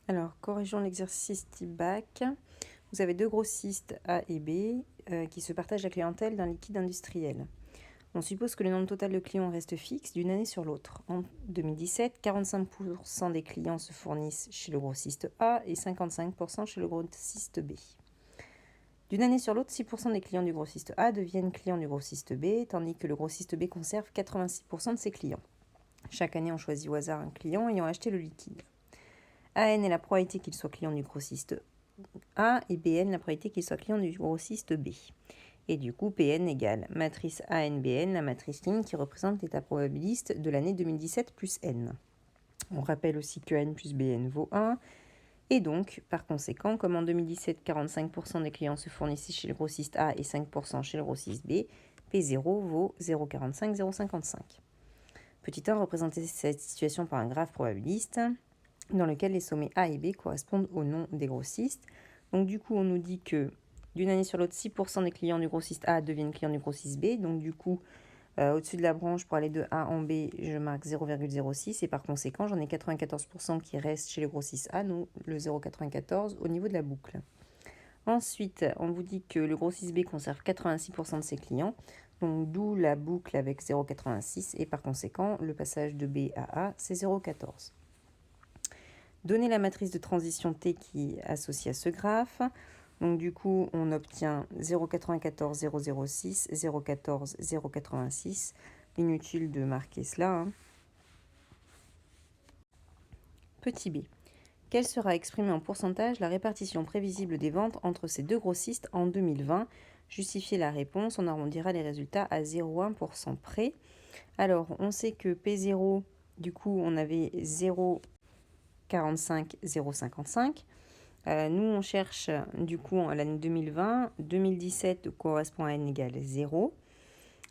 Alors, corrigeons l'exercice type bac. Vous avez deux grossistes A et B qui se partagent la clientèle d'un liquide industriel. On suppose que le nombre total de clients reste fixe d'une année sur l'autre. En 2017, 45% des clients se fournissent chez le grossiste A et 55% chez le grossiste B. D'une année sur l'autre, 6% des clients du grossiste A deviennent clients du grossiste B, tandis que le grossiste B conserve 86% de ses clients. Chaque année, on choisit au hasard un client ayant acheté le liquide. AN est la probabilité qu'il soit client du grossiste A et BN la probabilité qu'il soit client du grossiste B. Et du coup, PN égale matrice ANBN, la matrice ligne qui représente l'état probabiliste de l'année 2017 plus N. On rappelle aussi que N plus BN vaut 1. Et donc, par conséquent, comme en 2017, 45% des clients se fournissaient chez le grossiste A et 5% chez le grossiste B, P0 vaut 0,45, 0,55. Petit 1, représenter cette situation par un graphe probabiliste dans lequel les sommets A et B correspondent au nom des grossistes. Donc du coup, on nous dit que d'une année sur l'autre, 6% des clients du grossiste A deviennent clients du grossiste B. Donc du coup, au-dessus de la branche, pour aller de A en B, je marque 0,06 et par conséquent, j'en ai 94% qui restent chez le grossiste A, donc le 0,94 au niveau de la boucle. Ensuite, on vous dit que le grossiste B conserve 86% de ses clients, donc d'où la boucle avec 0,86 et par conséquent, le passage de B à A, c'est 0,14. Donner la matrice de transition T qui est associée à ce graphe. Donc du coup, on obtient 0,94, 0,06, 0,14, 0,86. Inutile de marquer cela. Petit b. Quelle sera exprimée en pourcentage la répartition prévisible des ventes entre ces deux grossistes en 2020 ? Justifier la réponse, on arrondira les résultats à 0,1% près. Alors, on sait que P0, du coup, on avait 0,45, 0,55. Nous, on cherche du coup à l'année 2020. 2017 correspond à n égale 0.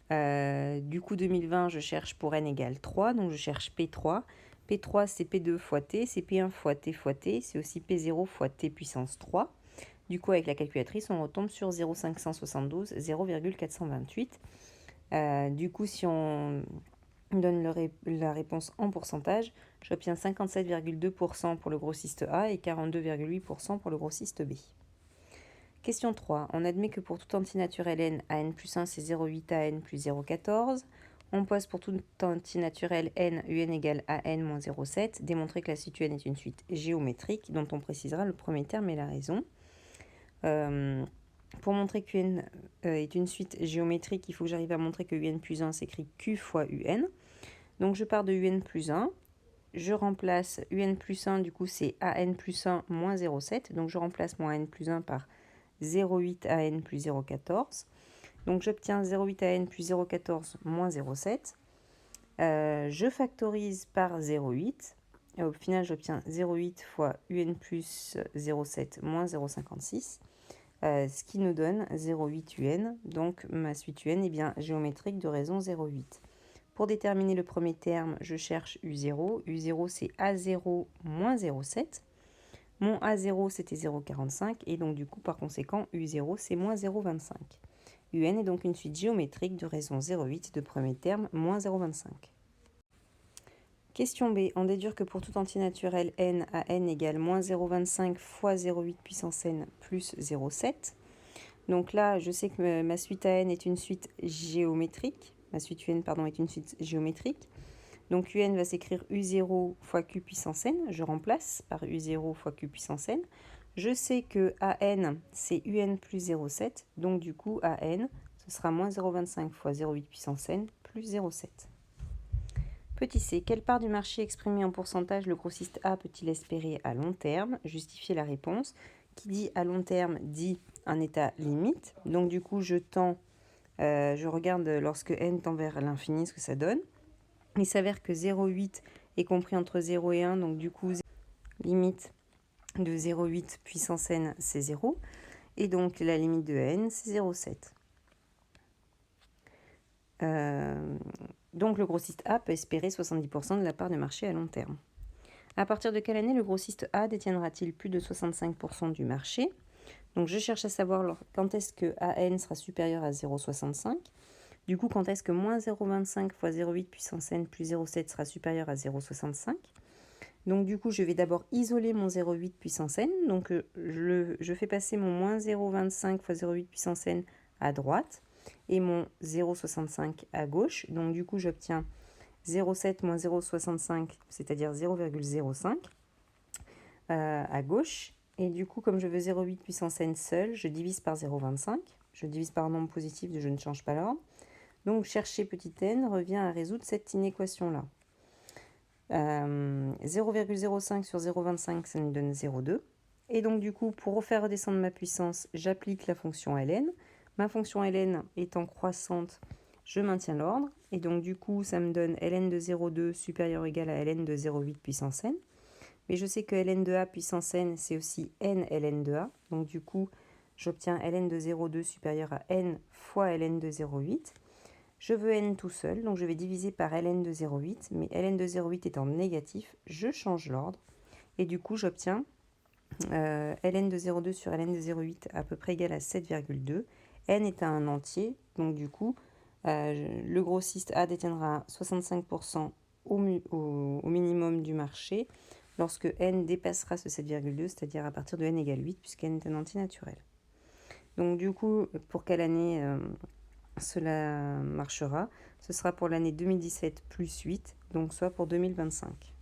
Du coup, 2020, je cherche pour n égale 3, donc je cherche P3. P3, c'est P2 fois T, c'est P1 fois T, c'est aussi P0 fois T puissance 3. Du coup, avec la calculatrice, on retombe sur 0,572, 0,428. Du coup, si on donne la réponse en pourcentage, j'obtiens 57,2% pour le grossiste A et 42,8% pour le grossiste B. Question 3. On admet que pour tout antinaturel n à n plus 1, c'est 0,8 à n plus 0,14. On pose pour tout antinaturel n un égale à n moins 0,7. Démontrer que la suite un est une suite géométrique, dont on précisera le premier terme et la raison. Pour montrer qu'un est une suite géométrique, il faut que j'arrive à montrer que un plus 1 s'écrit q fois un. Donc je pars de un plus 1. Je remplace un plus 1, du coup c'est an plus 1 moins 0,7. Donc je remplace mon an plus 1 par 0,8 à n plus 0,14. Donc j'obtiens 0,8 à n plus 0,14 moins 0,7. Je factorise par 0,8. Et au final, j'obtiens 0,8 fois un plus 0,7 moins 0,56. Ce qui nous donne 0,8 un. Donc ma suite un est bien géométrique de raison 0,8. Pour déterminer le premier terme, je cherche U0. U0, c'est A0 moins 0,7. Mon A0, c'était 0,45. Et donc, du coup, par conséquent, U0, c'est moins 0,25. UN est donc une suite géométrique de raison 0,8 de premier terme, moins 0,25. Question B. En déduire que pour tout entier naturel n à n égale moins 0,25 fois 0,8 puissance n plus 0,7. Donc là, je sais que ma suite à n est une suite géométrique. Ma suite un, pardon, est une suite géométrique. Donc un va s'écrire u0 fois q puissance n. Je remplace par u0 fois q puissance n. Je sais que an, c'est un plus 0,7. Donc du coup, an, ce sera moins 0,25 fois 0,8 puissance n plus 0,7. Petit c. Quelle part du marché exprimée en pourcentage le grossiste A peut-il espérer à long terme ? Justifier la réponse. Qui dit à long terme dit un état limite. Donc du coup, je regarde lorsque n tend vers l'infini ce que ça donne. Il s'avère que 0,8 est compris entre 0 et 1, donc du coup, limite de 0,8 puissance n, c'est 0. Et donc, la limite de n, c'est 0,7. Donc, le grossiste A peut espérer 70% de la part de marché à long terme. À partir de quelle année le grossiste A détiendra-t-il plus de 65% du marché ? Donc, je cherche à savoir quand est-ce que AN sera supérieur à 0,65. Du coup, quand est-ce que moins 0,25 fois 0,8 puissance n plus 0,7 sera supérieur à 0,65 ? Donc du coup, je vais d'abord isoler mon 0,8 puissance n. Donc je fais passer mon moins 0,25 fois 0,8 puissance n à droite et mon 0,65 à gauche. Donc du coup, j'obtiens 0,7 moins 0,65, c'est-à-dire 0,05 à gauche. Et du coup, comme je veux 0,8 puissance n seul, je divise par 0,25. Je divise par un nombre positif, je ne change pas l'ordre. Donc chercher petit n revient à résoudre cette inéquation-là. 0,05 sur 0,25, ça nous donne 0,2. Et donc du coup, pour refaire redescendre ma puissance, j'applique la fonction ln. Ma fonction ln étant croissante, je maintiens l'ordre. Et donc du coup, ça me donne ln de 0,2 supérieur ou égal à ln de 0,8 puissance n. Mais je sais que ln de a puissance n, c'est aussi n ln de a. Donc du coup, j'obtiens ln de 0,2 supérieur à n fois ln de 0,8. Je veux n tout seul, donc je vais diviser par ln de 0,8. Mais ln de 0,8 étant négatif, je change l'ordre. Et du coup, j'obtiens ln de 0,2 sur ln de 0,8 à peu près égal à 7,2. N est un entier, donc du coup, le grossiste A détiendra 65% au minimum du marché lorsque n dépassera ce 7,2, c'est-à-dire à partir de n égale 8, puisque n est un entier naturel. Donc du coup, pour quelle année cela marchera? Ce sera pour l'année 2017 plus 8, donc soit pour 2025.